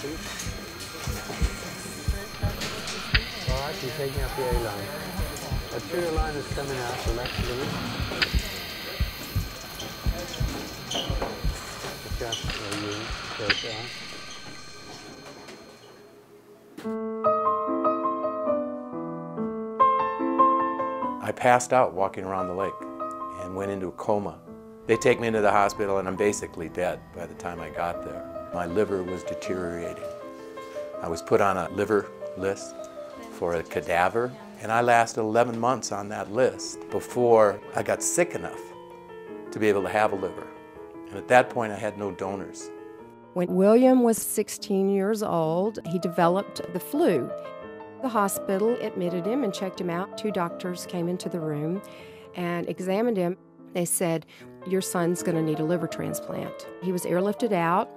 All right, you're taking up the A line. Arterial line is coming out, the left lead. Adjust where you go down. I passed out walking around the lake and went into a coma. They take me into the hospital and I'm basically dead by the time I got there. My liver was deteriorating. I was put on a liver list for a cadaver, and I lasted 11 months on that list before I got sick enough to be able to have a liver. And at that point I had no donors. When William was 16 years old, he developed the flu. The hospital admitted him and checked him out. 2 doctors came into the room and examined him. They said, "Your son's going to need a liver transplant." He was airlifted out.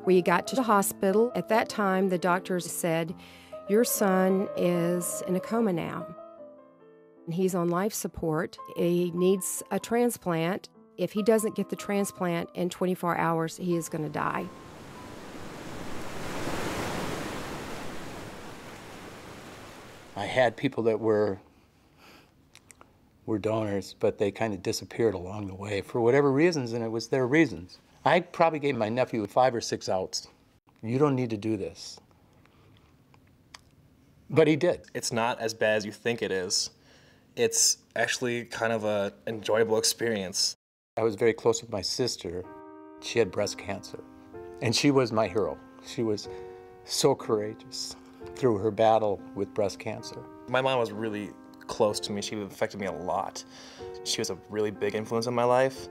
We got to the hospital. At that time, the doctors said, "Your son is in a coma now. He's on life support. He needs a transplant. If he doesn't get the transplant in 24 hours, he is going to die." I had people that were donors, but they kind of disappeared along the way for whatever reasons, and it was their reasons. I probably gave my nephew 5 or 6 outs. You don't need to do this. But he did. It's not as bad as you think it is. It's actually kind of an enjoyable experience. I was very close with my sister. She had breast cancer, and she was my hero. She was so courageous through her battle with breast cancer. My mom was really close to me. She affected me a lot. She was a really big influence in my life.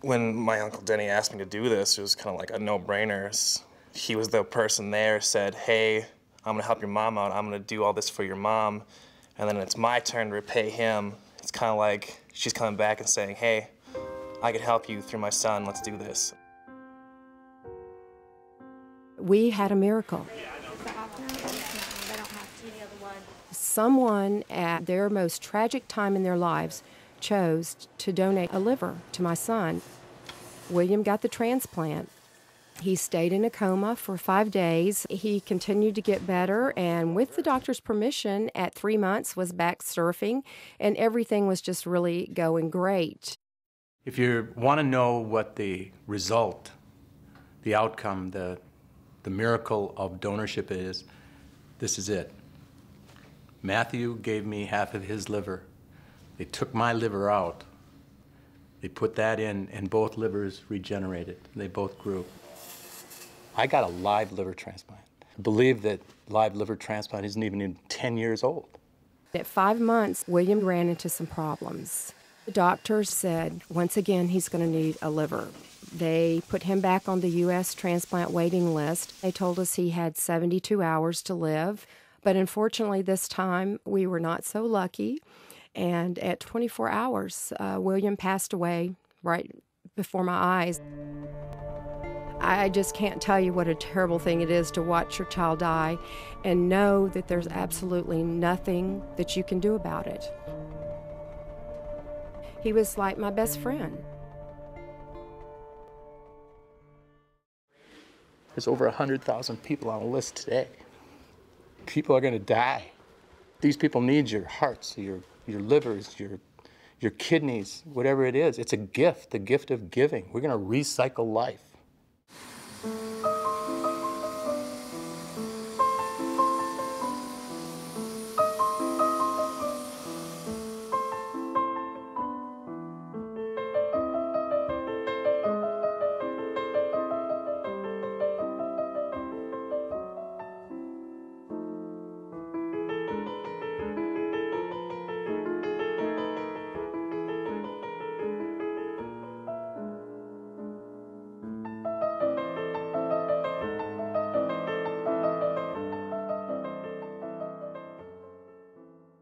When my Uncle Denny asked me to do this, it was kind of like a no-brainer. He was the person there, said, "Hey, I'm gonna help your mom out. I'm gonna do all this for your mom. And then it's my turn to repay him." It's kind of like she's coming back and saying, "Hey, I can help you through my son. Let's do this." We had a miracle. Someone at their most tragic time in their lives chose to donate a liver to my son. William got the transplant. He stayed in a coma for 5 days. He continued to get better, and with the doctor's permission, at 3 months was back surfing, and everything was just really going great. If you want to know what the result, the outcome, the miracle of donorship is, this is it. Matthew gave me half of his liver. They took my liver out. They put that in, and both livers regenerated. They both grew. I got a live liver transplant. I believe that live liver transplant isn't even 10 years old. At 5 months, William ran into some problems. The doctors said, once again, he's going to need a liver. They put him back on the U.S. transplant waiting list. They told us he had 72 hours to live. But unfortunately, this time, we were not so lucky. And at 24 hours, William passed away right before my eyes. I just can't tell you what a terrible thing it is to watch your child die and know that there's absolutely nothing that you can do about it. He was like my best friend. There's over 100,000 people on the list today. People are going to die. These people need your hearts, your livers, your kidneys, whatever it is. It's a gift, the gift of giving. We're going to recycle life.